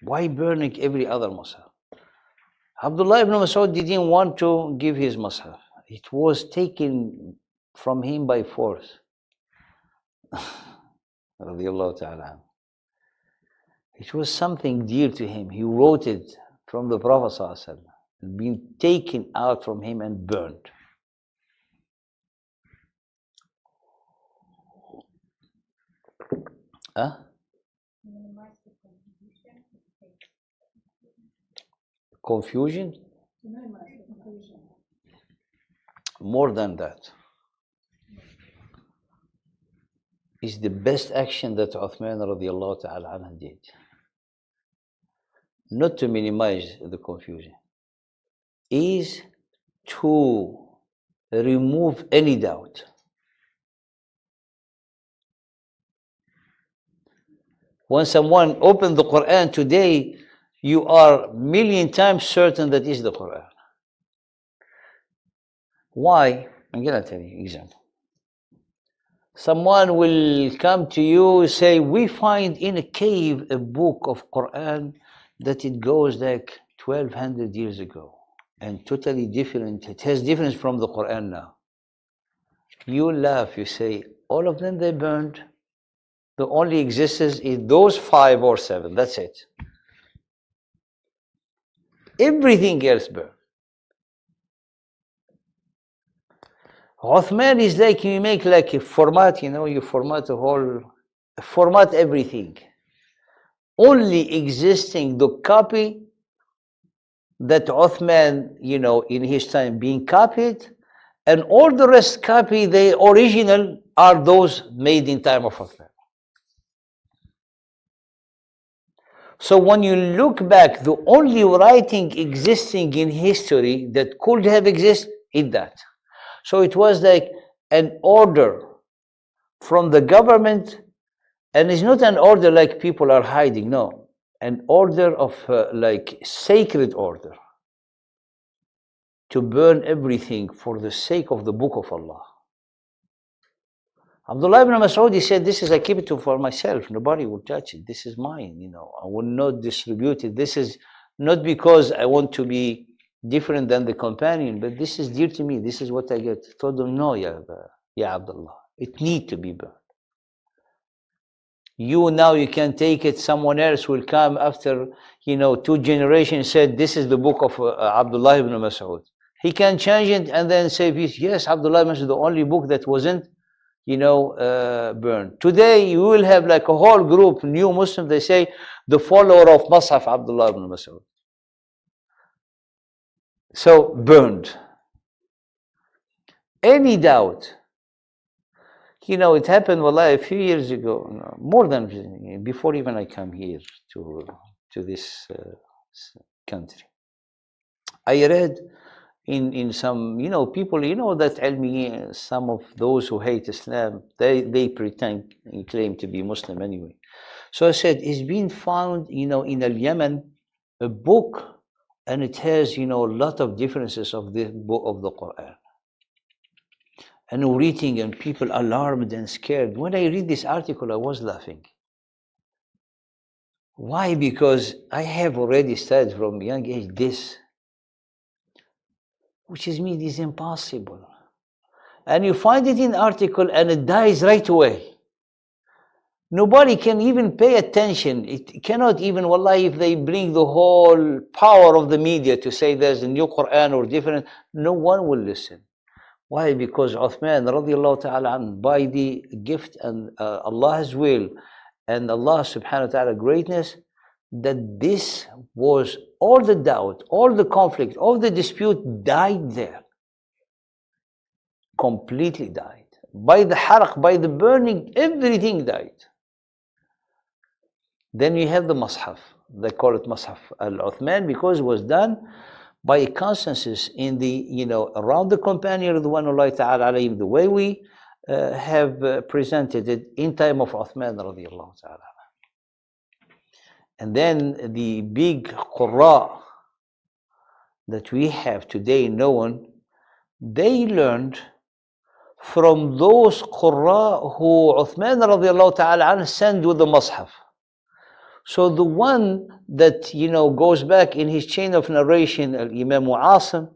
Why burning every other Mus'haf? Abdullah ibn Mas'ud didn't want to give his Mus'haf. It was taken from him by force. Radiallahu ta'ala. It was something dear to him. He wrote it from the Prophet sallallahu alaihi wasallam, being taken out from him and burned. Huh? Confusion? More than that. Is the best action that Uthman radiallahu ta'ala anhu did. Not to minimize the confusion, is to remove any doubt. When someone opens the Quran today, you are a million times certain that is the Quran. Why? I'm going to tell you an example. Someone will come to you, say, we find in a cave a book of Quran that it goes like 1200 years ago and totally different. It has difference from the Quran now. You laugh, you say, all of them they burned. The only existence is those 5 or 7. That's it. Everything else burned. Uthman is like you make like a format, you format format everything. Only existing the copy that Uthman, in his time being copied, and all the rest copy, the original are those made in time of Uthman. So when you look back, the only writing existing in history that could have existed is that. So it was like an order from the government, and it's not an order like people are hiding, no. An order of like sacred order to burn everything for the sake of the book of Allah. Abdullah ibn Mas'ud, he said, this is, I keep it for myself. Nobody will touch it. This is mine, I will not distribute it. This is not because I want to be different than the companion, but this is dear to me. This is what I get. I told them, no, ya Abdullah, it need to be burned. You now, you can take it. Someone else will come after, 2 generations, said, this is the book of Abdullah ibn Mas'ud. He can change it and then say, yes, Abdullah ibn Mas'ud is the only book that wasn't, burned. Today, you will have like a whole group, new Muslims, they say, the follower of Mus'haf Abdullah ibn Mas'ud. So, burned. Any doubt? It happened, wallahi, a few years ago, more than, before even I come here to this country. I read in some, people, that ilmi, some of those who hate Islam, they pretend and claim to be Muslim anyway. So I said, it's been found, in Yemen, a book, and it has, a lot of differences of the book of the Quran. And reading, and people alarmed and scared. When I read this article, I was laughing. Why? Because I have already studied from a young age this, which is mean is impossible. And you find it in article and it dies right away. Nobody can even pay attention. It cannot even, wallahi, if they bring the whole power of the media to say there's a new Quran or different, no one will listen. Why? Because Uthman radiallahu ta'ala by the gift and Allah's will and Allah subhanahu wa ta'ala greatness, that this was all the doubt, all the conflict, all the dispute died there. Completely died. By the harq, by the burning, everything died. Then you have the Mus'haf. They call it Mus'haf al-Uthman because it was done by a consensus in the, around the companion Ridwanullahi ta'ala alayhim, the way we have presented it in time of Uthman radiallahu ta'ala. And then the big Qurra that we have today known, they learned from those Qurra who Uthman radiallahu ta'ala sent with the Mus'haf. So the one that, goes back in his chain of narration, Imam Asim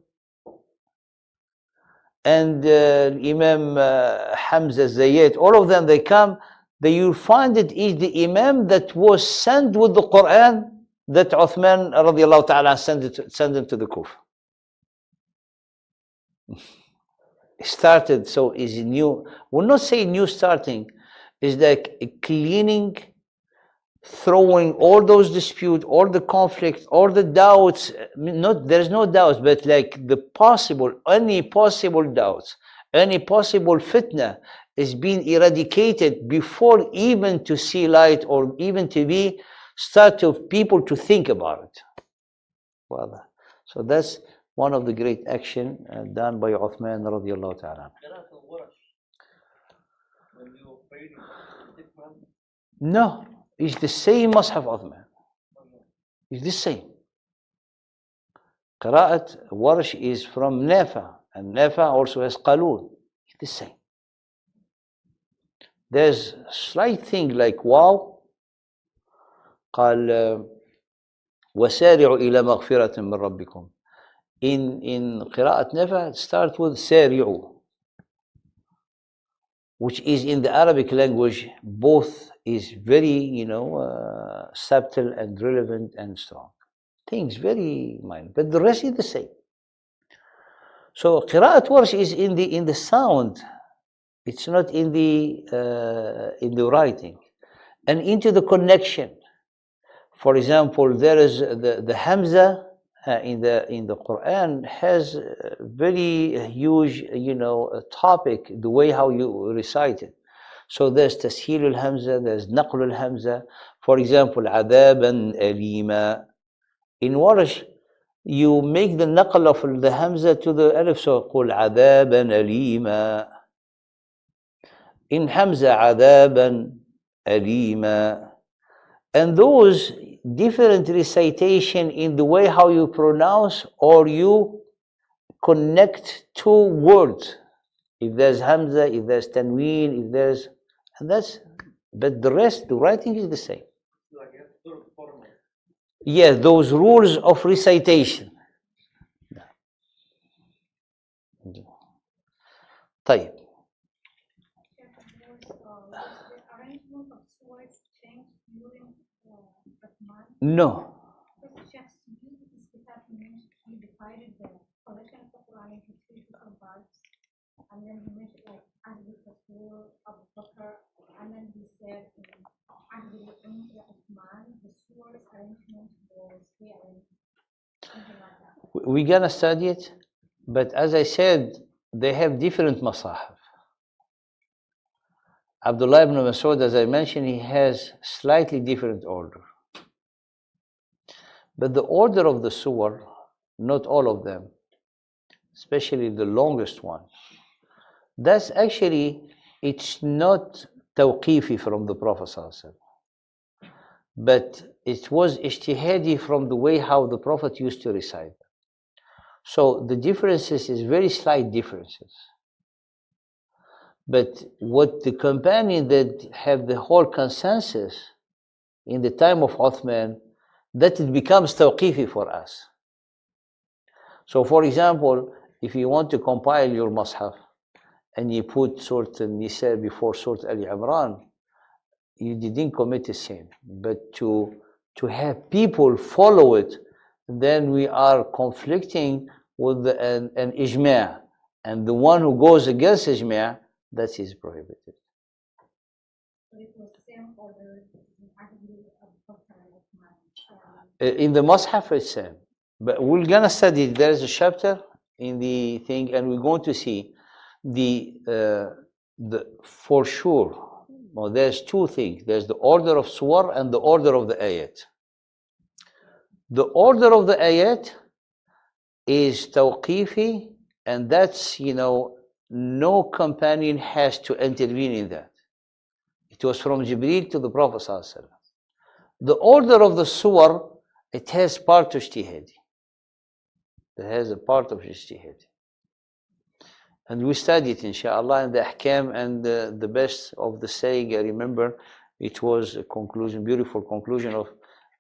and Imam Hamza Zayyad, all of them, they come, you'll find it is the Imam that was sent with the Quran that Uthman radiallahu ta'ala sent him to the Kufa. Started, so is new. We'll not say new starting, is like a cleaning, throwing all those disputes, all the conflict, all the doubts. There's no doubts, but like any possible doubts, any possible fitna is being eradicated before even to see light or even to start of people to think about it. Well, so that's one of the great action done by Uthman radiallahu ta'ala. No, it's the same Mus'haf Uthman. It's the same. Qira'at Warsh is from Nafa, and Nafa also has Qalun. It's the same. There's a slight thing like wow. قال وسارعوا إلى مغفرة من ربكم. In Qira'at Nafa, it starts with سارعوا, which is in the Arabic language, both is very, subtle and relevant and strong. Things very minor, but the rest is the same. So Qira'at Warsh is in the sound. It's not in the writing, and into the connection. For example, there is the Hamza in the Quran has a very huge, topic, the way how you recite it. So there's Tasheel al-Hamza, there's Naql al-Hamza. For example, Adaban Alima. In Warsh, you make the Naql of the Hamza to the Alif, so قل Adaban Alima. In Hamza, Adaban Alima. And those different recitation in the way how you pronounce or you connect two words. If there's Hamza, if there's Tanween, but the rest, the writing is the same. Yeah, those rules of recitation. طيب. No. And then he mentioned like Ahli Rasul, Abu Bakr, and then he said Ahli Uthman, the surah's arrangement was rearranged, something like that. We're gonna study it, but as I said, they have different masahif. Abdullah ibn Mas'ud, as I mentioned, he has slightly different order. But the order of the surah, not all of them, especially the longest one, that's actually, it's not tawqifi from the Prophet ﷺ, but it was ijtihadi from the way how the Prophet used to recite. So the differences is very slight differences. But what the companion that have the whole consensus in the time of Uthman, that it becomes tawqifi for us. So for example, if you want to compile your Mus'haf, and you put Surah An-Nisa before Surah Al-Imran, you didn't commit a sin. But to have people follow it, then we are conflicting with an ijma'. And the one who goes against ijma', that is prohibited. In the Mus'haf, it's same. But we're going to study, there is a chapter in the thing, and we're going to see the for sure, well, there's two things. There's the order of surah and the order of the ayat. The order of the ayat is tawqifi, and that's, no companion has to intervene in that. It was from Jibreel to the Prophet ﷺ. The order of the surah, it has part of ijtihadi. It has a part of ijtihadi. And we studied, inshallah, in the ahkam, and the best of the saying, I remember, it was a conclusion, beautiful conclusion of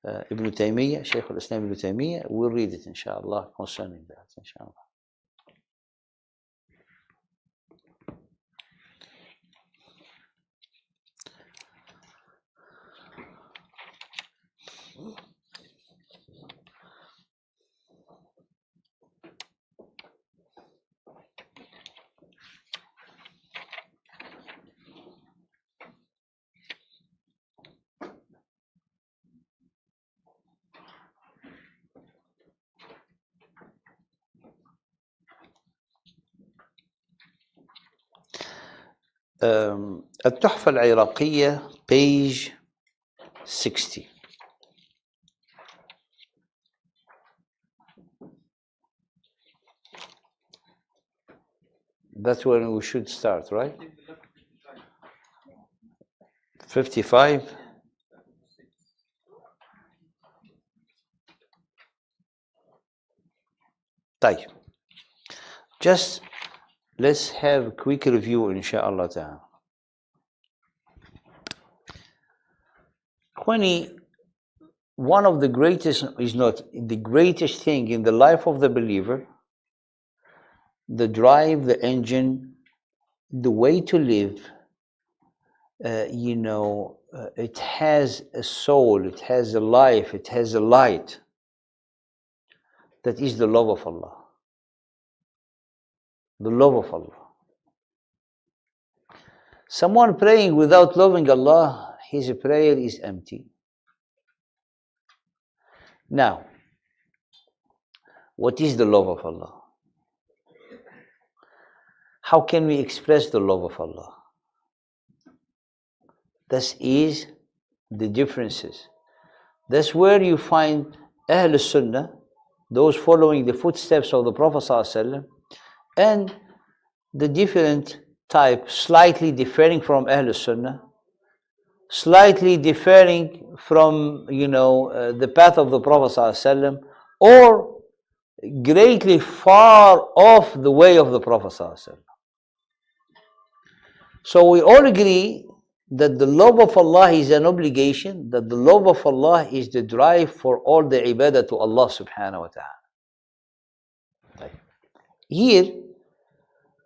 Ibn Taymiyyah, Shaykh al-Islam Ibn Taymiyyah. We'll read it, inshallah, concerning that, inshallah. التحفة العراقية, page 60. That's when we should start, right? 55. طيب. Just let's have a quick review, inshallah ta'ala. one of the greatest, is not the greatest thing in the life of the believer, the drive, the engine, the way to live, it has a soul, it has a life, it has a light. That is the love of Allah. The love of Allah. Someone praying without loving Allah, his prayer is empty. Now, what is the love of Allah? How can we express the love of Allah? This is the differences. That's where you find Ahl Sunnah, those following the footsteps of the Prophet ﷺ, and the different type, slightly differing from Ahl Sunnah, slightly differing from the path of the Prophet ﷺ, or greatly far off the way of the Prophet ﷺ. So we all agree that the love of Allah is an obligation, that the love of Allah is the drive for all the ibadah to Allah subhanahu wa ta'ala. Here,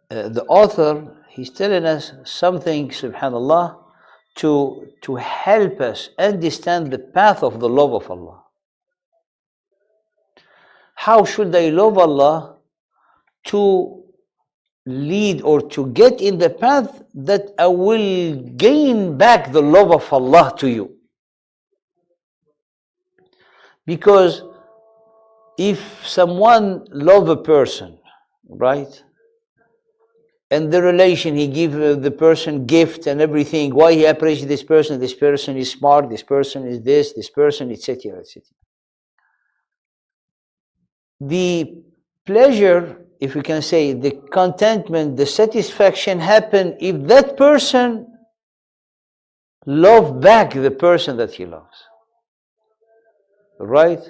the author, he's telling us something, subhanallah, to help us understand the path of the love of Allah. How should I love Allah to lead or to get in the path that I will gain back the love of Allah to you? Because if someone love a person, right, and the relation, he give the person gift and everything, why he appreciates this person is smart, this person is this person, etc., etc. The pleasure, if we can say, the contentment, the satisfaction happen if that person love back the person that he loves. Right?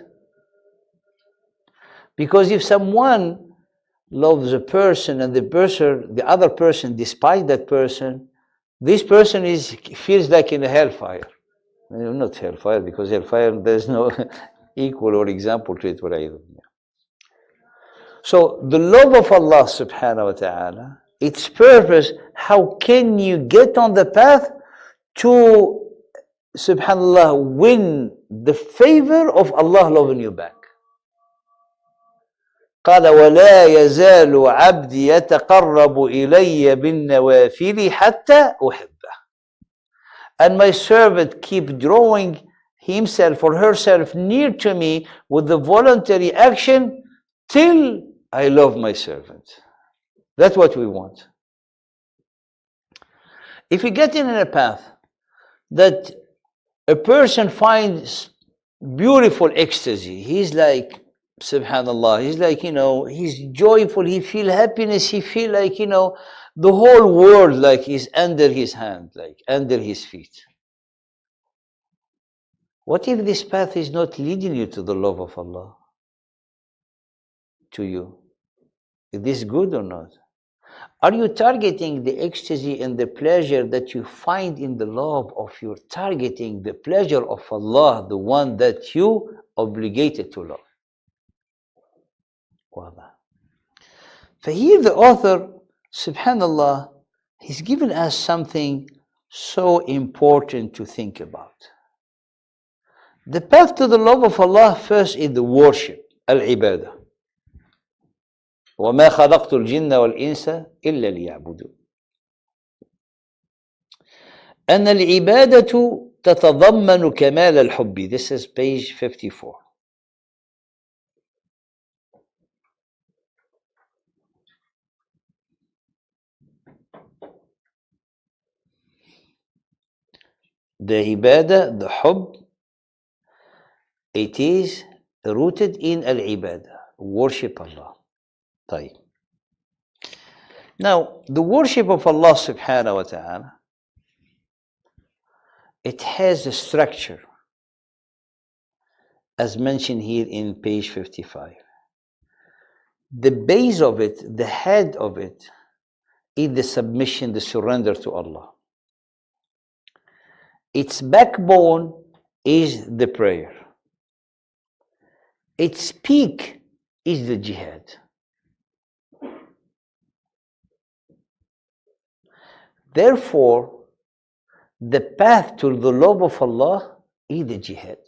Because if someone loves a person and the other person despise that person, this person feels like in a hellfire. Not hellfire, because hellfire there's no equal or example to it, whatever. So the love of Allah subhanahu wa ta'ala, its purpose, how can you get on the path to, subhanallah, win the favor of Allah loving you back? قال ولا يزال عبدي يتقرب إلي بالنوافل حتى أحبه. And my servant keep drawing himself or herself near to me with the voluntary action till I love my servant. That's what we want. If we get in a path that a person finds beautiful ecstasy, he's like, subhanallah, he's like, he's joyful, he feel happiness, he feel like, the whole world like is under his hand, like under his feet. What if this path is not leading you to the love of Allah? To you? Is this good or not? Are you targeting the ecstasy and the pleasure that you find in the love, of your targeting the pleasure of Allah, the one that you obligated to love? واضح. فhere the author, subhanallah, he's given us something so important to think about. The path to the love of Allah first is the worship, al-ibadah. وَمَا خَلَقْتُ الْجِنَّ وَالْإِنسَ إِلَّا لِيَعْبُدُونَ. أن العبادة تتضمن كمال الحب. This is page 54. The ibadah, the hub, it is rooted in al-ibadah, worship Allah. طيب. Now, the worship of Allah subhanahu wa ta'ala, it has a structure, as mentioned here in page 55. The base of it, the head of it, is the submission, the surrender to Allah. Its backbone is the prayer. Its peak is the jihad. Therefore, the path to the love of Allah is the jihad.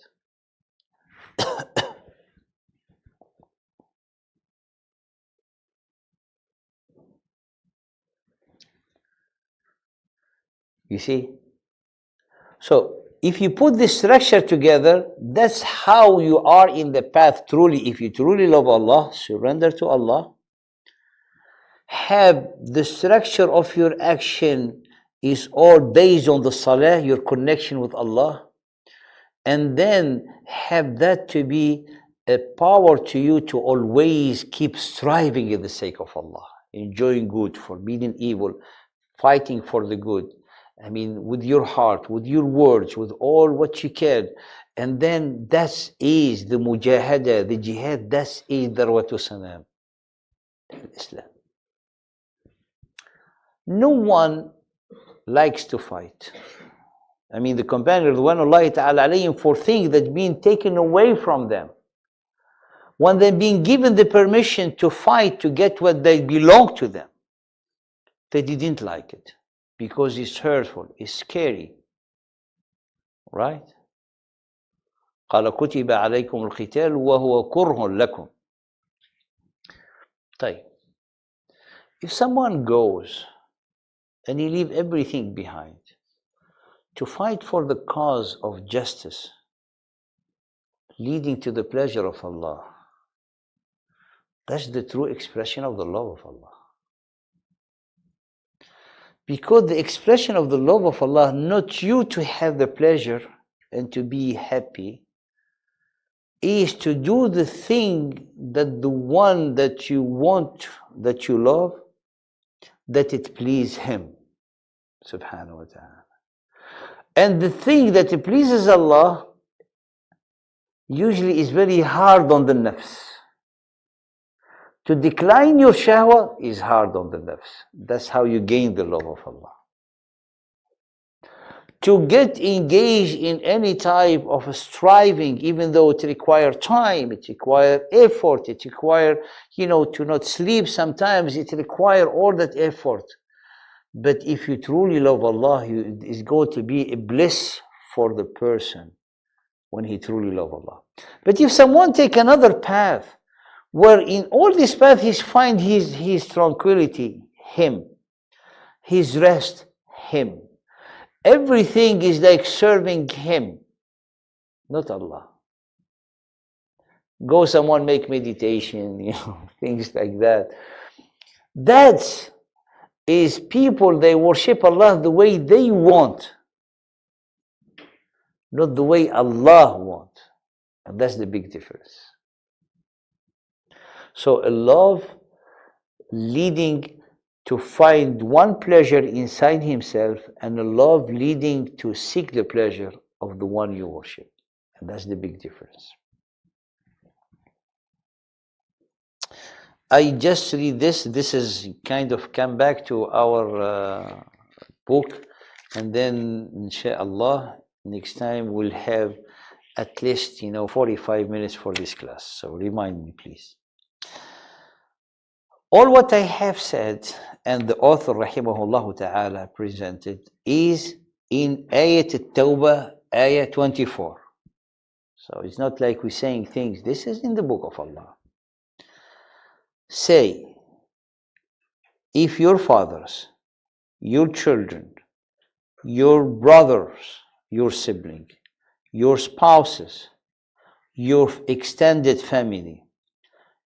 You see? So, if you put this structure together, that's how you are in the path truly. If you truly love Allah, surrender to Allah, have the structure of your action is all based on the salah, your connection with Allah, and then have that to be a power to you to always keep striving in the sake of Allah, enjoying good, forbidding evil, fighting for the good. I mean, with your heart, with your words, with all what you can. And then that is the mujahada, the jihad, that is darwatu sanam, Islam. No one likes to fight. I mean, the companions, Ridwanullahi ta'ala alayhim, for things that been taken away from them. When they've been given the permission to fight to get what they belong to them, they didn't like it. Because it's hurtful, it's scary, right? قال كتب عليكم القتال وهو كره لكم. طيب. If someone goes and he leaves everything behind to fight for the cause of justice, leading to the pleasure of Allah, that's the true expression of the love of Allah. Because the expression of the love of Allah, not you to have the pleasure and to be happy, is to do the thing that the one that you want, that you love, that it please Him, subhanahu wa ta'ala. And the thing that it pleases Allah usually is very hard on the nafs. To decline your shahwa is hard on the nafs. That's how you gain the love of Allah. To get engaged in any type of striving, even though it requires time, it requires effort, it requires, to not sleep sometimes, it requires all that effort. But if you truly love Allah, it's going to be a bliss for the person when he truly loves Allah. But if someone take another path, where in all this path he find his tranquility, Him, his rest, Him. Everything is like serving Him, not Allah. Go someone make meditation, things like that. That is people, they worship Allah the way they want, not the way Allah wants. And that's the big difference. So a love leading to find one pleasure inside himself, and a love leading to seek the pleasure of the one you worship. And that's the big difference. I just read this. This is kind of come back to our book, and then inshallah next time we'll have at least 45 minutes for this class. So remind me, please. All what I have said and the author rahimahullah ta'ala presented is in Ayat al-Tawbah, Ayat 24. So it's not like we're saying things. This is in the book of Allah. Say, if your fathers, your children, your brothers, your sibling, your spouses, your extended family,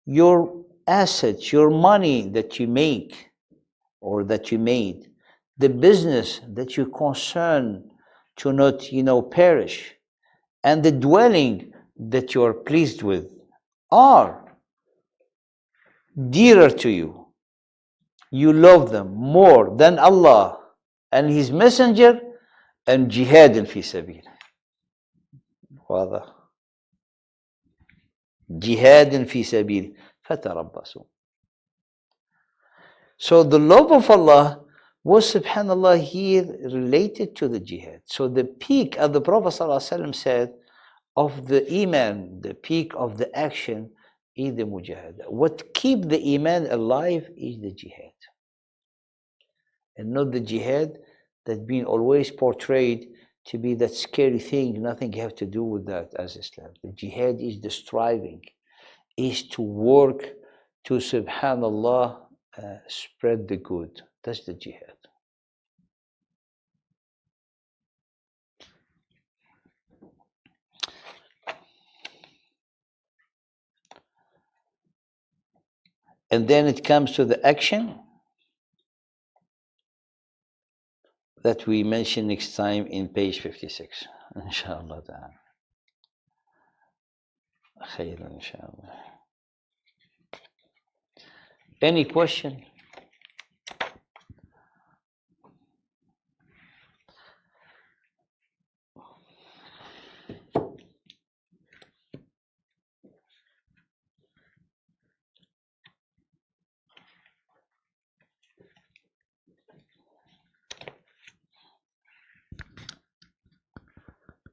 your assets, your money that you make or that you made, the business that you concern to not, perish, and the dwelling that you are pleased with are dearer to you. You love them more than Allah and His Messenger and jihad fi sabil. واضح. جهاد في سبيل فتربصوا. So the love of Allah was, subhanallah, here related to the jihad. So the peak, as the Prophet ﷺ said, of the iman, the peak of the action is the mujahada. What keeps the iman alive is the jihad. And not the jihad that's been always portrayed to be that scary thing. Nothing have to do with that as Islam. The jihad is the striving, is to work to, subhanallah, spread the good. That's the jihad. And then it comes to the action that we mention next time in page 56. Inshallah ta'ala. Khayran, inshallah. Any question?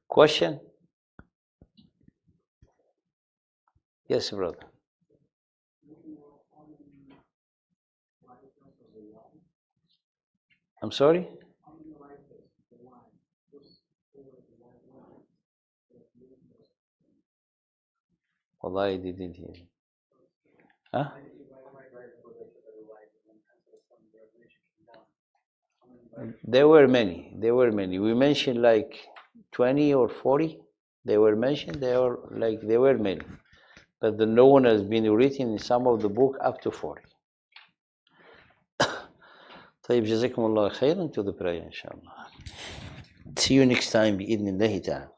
Question? Yes, brother. I'm sorry? Wallah, I didn't hear. Huh? There were many. There were many. We mentioned like 20 or 40. They were mentioned. There were many. But the known has been written in some of the book up to 40. طيب جزاكم الله خيرا to the prayer إن شاء الله. See you next time بإذن الله تعالى.